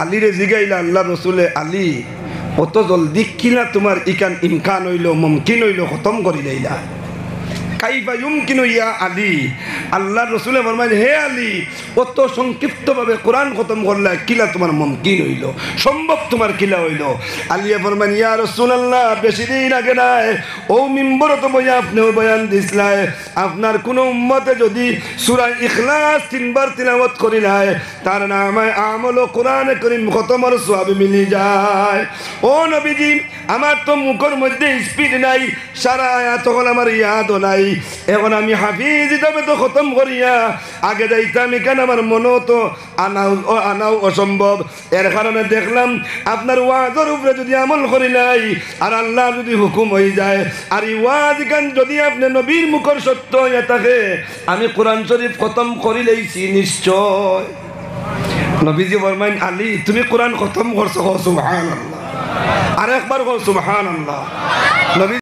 আলীরে জিগাইলা আল্লাহ রসুলে, আলী অত জলদি কিনা তোমার ইকান ইমকান হইল, মুমকিন হইল খতম করি লাইলা? কাইফা ইউমকিনু ইয়া আলী? আল্লাহ রসুলে ফরমাইলেন, হে আলী, অত সংক্ষিপ্তভাবে কোরআন খতম করলা, কিলা তোমার মুমকিন হইল, সম্ভব তোমার কিলা হইল? আলিয়া ফরমান, ইয়া রাসূলুল্লাহ, বেশি দিন আগে নাই ও মিম্বরত বইয়া আপনিও বয়ান দিছিলেন, আপনার কোনো উম্মতে যদি সূরা ইখলাস 3 বার তিলাওয়াত করিলাই, তার নামে আমল ও কোরআনে কারীম খতমের সওয়াব মিলি যায়। ও নবীজি, আমার তো মুখের মধ্যে স্পিড নাই, সারা আয়াত হল আমার ইয়াদও নাই, এখন আমি হাফিজ হিসাবে তো খতম করিয়া আগে যাইতাম, এখানে আমার মনও তো আনাও অসম্ভব। এর কারণে দেখলাম আপনার ওয়াজের উপরে যদি আমল করি নাই, আর আল্লাহ যদি হুকুম হয়ে যায়, আর এই ওয়াজ গান যদি আপনি নবীর মুখের সত্য হয়ে থাকে, আমি কোরআন শরীফ খতম করি লইছি নিশ্চয়। নবীজি ফরমাইন, আলী তুমি কোরআন খতম করছো, সুবহানাল্লাহ। আর একবার কও সুবহানাল্লাহ। নবী